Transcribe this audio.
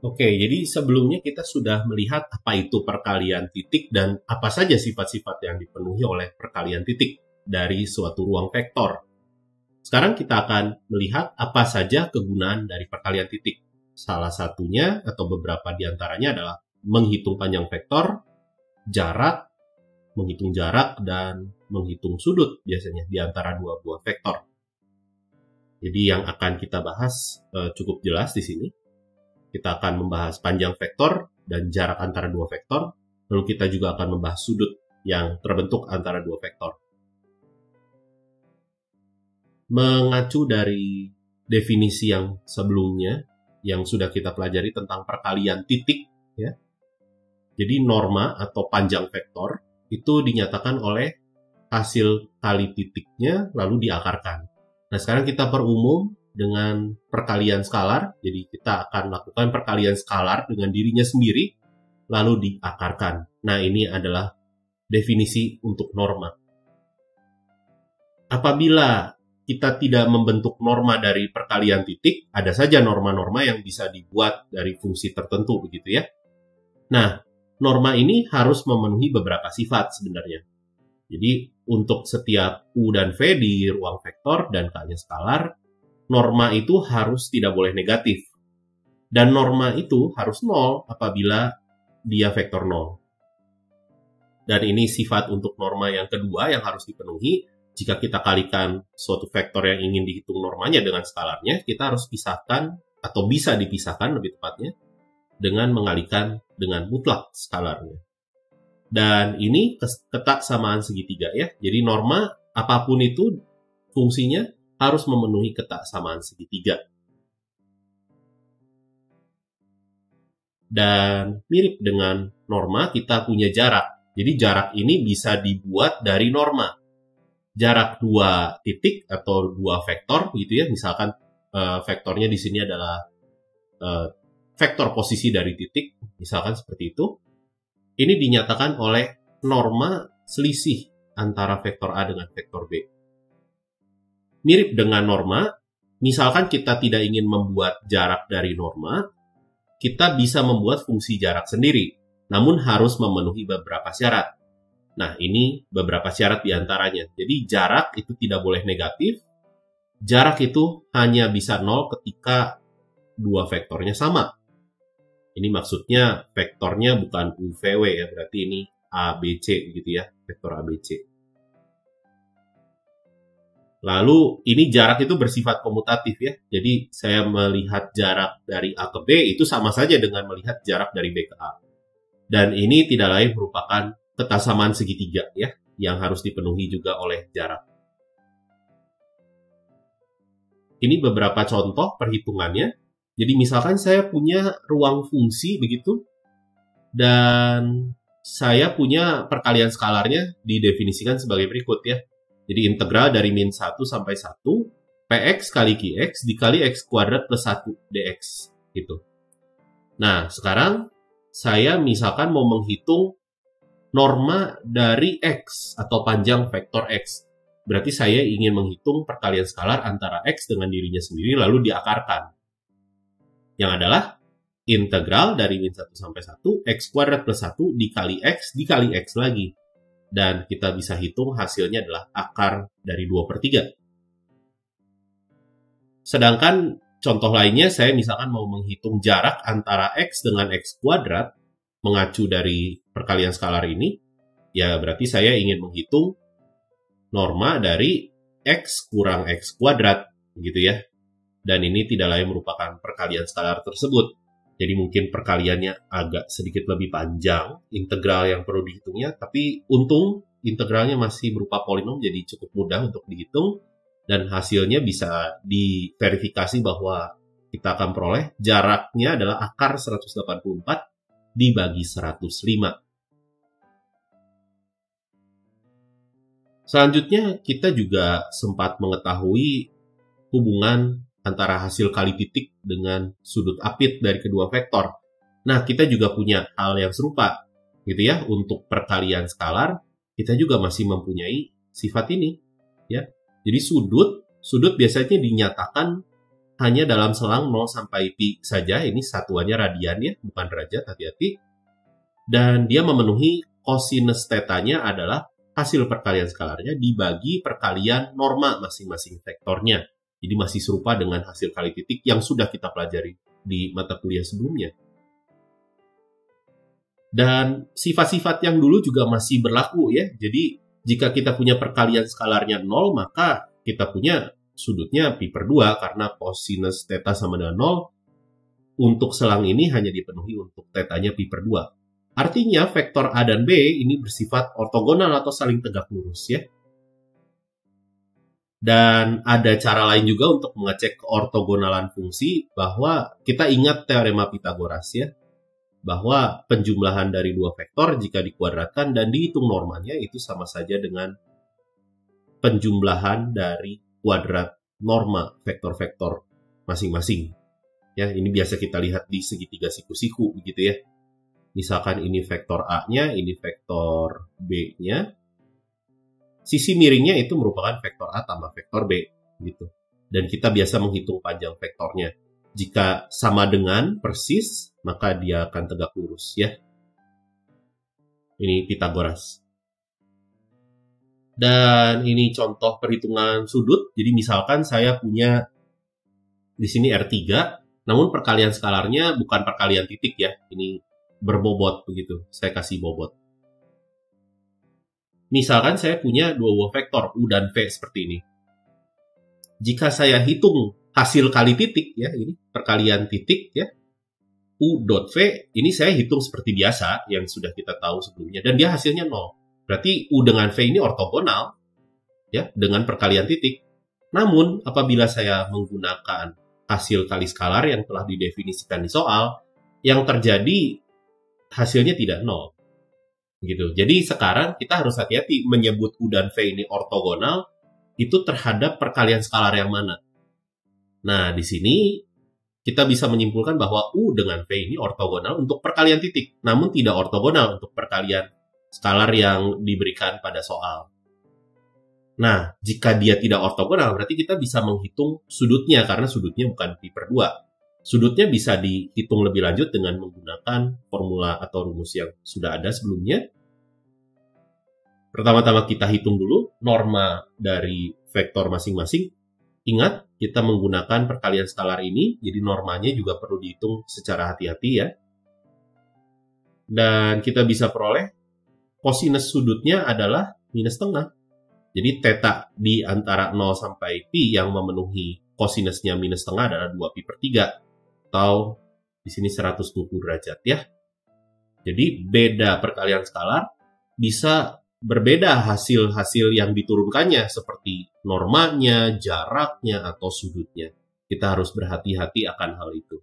Oke, jadi sebelumnya kita sudah melihat apa itu perkalian titik dan apa saja sifat-sifat yang dipenuhi oleh perkalian titik dari suatu ruang vektor. Sekarang kita akan melihat apa saja kegunaan dari perkalian titik. Salah satunya atau beberapa di antaranya adalah menghitung panjang vektor, jarak, menghitung jarak, dan menghitung sudut biasanya di antara dua buah vektor. Jadi yang akan kita bahas cukup jelas di sini. Kita akan membahas panjang vektor dan jarak antara dua vektor. Lalu kita juga akan membahas sudut yang terbentuk antara dua vektor. Mengacu dari definisi yang sebelumnya, yang sudah kita pelajari tentang perkalian titik, ya. Jadi norma atau panjang vektor itu dinyatakan oleh hasil kali titiknya lalu diakarkan. Nah, sekarang kita perumum dengan perkalian skalar, jadi kita akan lakukan perkalian skalar dengan dirinya sendiri, lalu diakarkan. Nah, ini adalah definisi untuk norma. Apabila kita tidak membentuk norma dari perkalian titik, ada saja norma-norma yang bisa dibuat dari fungsi tertentu, begitu ya. Nah, norma ini harus memenuhi beberapa sifat sebenarnya. Jadi, untuk setiap U dan V di ruang vektor dan K-nya skalar, norma itu harus tidak boleh negatif. Dan norma itu harus 0 apabila dia vektor 0. Dan ini sifat untuk norma yang kedua yang harus dipenuhi. Jika kita kalikan suatu vektor yang ingin dihitung normanya dengan skalarnya, kita harus pisahkan, atau bisa dipisahkan lebih tepatnya, dengan mengalikan dengan mutlak skalarnya. Dan ini ketak samaan segitiga ya. Jadi norma apapun itu fungsinya harus memenuhi ketak samaan segitiga. Dan mirip dengan norma, kita punya jarak. Jadi jarak ini bisa dibuat dari norma. Jarak dua titik atau dua vektor, gitu ya. Misalkan vektornya di sini adalah vektor posisi dari titik, misalkan seperti itu. Ini dinyatakan oleh norma selisih antara vektor A dengan vektor B. Mirip dengan norma, misalkan kita tidak ingin membuat jarak dari norma, kita bisa membuat fungsi jarak sendiri, namun harus memenuhi beberapa syarat. Nah, ini beberapa syarat diantaranya. Jadi, jarak itu tidak boleh negatif. Jarak itu hanya bisa 0 ketika dua vektornya sama. Ini maksudnya vektornya bukan UVW ya, berarti ini ABC gitu ya, vektor ABC. Lalu ini jarak itu bersifat komutatif ya. Jadi saya melihat jarak dari A ke B itu sama saja dengan melihat jarak dari B ke A. Dan ini tidak lain merupakan kesamaan segitiga ya, yang harus dipenuhi juga oleh jarak. Ini beberapa contoh perhitungannya. Jadi misalkan saya punya ruang fungsi begitu, dan saya punya perkalian skalarnya didefinisikan sebagai berikut ya. Jadi integral dari min 1 sampai 1, px kali qx dikali x kuadrat plus 1 dx. Gitu. Nah, sekarang saya misalkan mau menghitung norma dari x atau panjang vektor x. Berarti saya ingin menghitung perkalian skalar antara x dengan dirinya sendiri lalu diakarkan. Yang adalah integral dari min 1 sampai 1, x kuadrat plus 1 dikali x lagi. Dan kita bisa hitung hasilnya adalah akar dari 2/3. Sedangkan contoh lainnya, saya misalkan mau menghitung jarak antara x dengan x kuadrat, mengacu dari perkalian skalar ini, ya berarti saya ingin menghitung norma dari x kurang x kuadrat, gitu ya. Dan ini tidak lain merupakan perkalian skalar tersebut. Jadi mungkin perkaliannya agak sedikit lebih panjang, integral yang perlu dihitungnya, tapi untung integralnya masih berupa polinom, jadi cukup mudah untuk dihitung, dan hasilnya bisa diverifikasi bahwa kita akan peroleh jaraknya adalah akar 184 dibagi 105. Selanjutnya, kita juga sempat mengetahui hubungan antara hasil kali titik dengan sudut apit dari kedua vektor. Nah, kita juga punya hal yang serupa, gitu ya. Untuk perkalian skalar, kita juga masih mempunyai sifat ini, ya. Jadi sudut biasanya dinyatakan hanya dalam selang 0 sampai pi saja, ini satuannya radian ya, bukan derajat, hati-hati. Dan dia memenuhi cosinus tetanya adalah hasil perkalian skalarnya dibagi perkalian norma masing-masing vektornya. Jadi masih serupa dengan hasil kali titik yang sudah kita pelajari di mata kuliah sebelumnya. Dan sifat-sifat yang dulu juga masih berlaku ya. Jadi jika kita punya perkalian skalarnya 0, maka kita punya sudutnya pi per 2 karena cosinus theta sama dengan 0. Untuk selang ini hanya dipenuhi untuk tetanya pi per 2. Artinya vektor A dan B ini bersifat ortogonal atau saling tegak lurus ya. Dan ada cara lain juga untuk mengecek keortogonalan fungsi, bahwa kita ingat teorema Pythagoras ya, bahwa penjumlahan dari dua vektor jika dikuadratkan dan dihitung normanya itu sama saja dengan penjumlahan dari kuadrat norma vektor-vektor masing-masing. Ya, ini biasa kita lihat di segitiga siku-siku begitu ya. Misalkan ini vektor A-nya, ini vektor B-nya. Sisi miringnya itu merupakan vektor A tambah vektor B gitu. Dan kita biasa menghitung panjang vektornya. Jika sama dengan persis, maka dia akan tegak lurus ya. Ini Pythagoras. Dan ini contoh perhitungan sudut. Jadi misalkan saya punya di sini R3, namun perkalian skalarnya bukan perkalian titik ya. Ini berbobot begitu. Saya kasih bobot. Misalkan saya punya dua buah vektor U dan V seperti ini. Jika saya hitung hasil kali titik ya, ini perkalian titik ya, U dot V, ini saya hitung seperti biasa yang sudah kita tahu sebelumnya, dan dia hasilnya 0. Berarti U dengan V ini ortogonal ya dengan perkalian titik. Namun apabila saya menggunakan hasil kali skalar yang telah didefinisikan di soal, yang terjadi hasilnya tidak 0. Gitu. Jadi sekarang kita harus hati-hati menyebut U dan V ini ortogonal itu terhadap perkalian skalar yang mana. Nah, di sini kita bisa menyimpulkan bahwa U dengan V ini ortogonal untuk perkalian titik, namun tidak ortogonal untuk perkalian skalar yang diberikan pada soal. Nah, jika dia tidak ortogonal, berarti kita bisa menghitung sudutnya, karena sudutnya bukan pi per 2. Sudutnya bisa dihitung lebih lanjut dengan menggunakan formula atau rumus yang sudah ada sebelumnya. Pertama-tama kita hitung dulu norma dari vektor masing-masing. Ingat, kita menggunakan perkalian skalar ini, jadi normanya juga perlu dihitung secara hati-hati ya. Dan kita bisa peroleh cosinus sudutnya adalah minus setengah. Jadi theta di antara 0 sampai pi yang memenuhi cosinusnya minus setengah adalah 2 pi per 3. Atau di sini 120 derajat ya. Jadi beda perkalian skalar bisa berbeda hasil-hasil yang diturunkannya seperti normanya, jaraknya, atau sudutnya. Kita harus berhati-hati akan hal itu.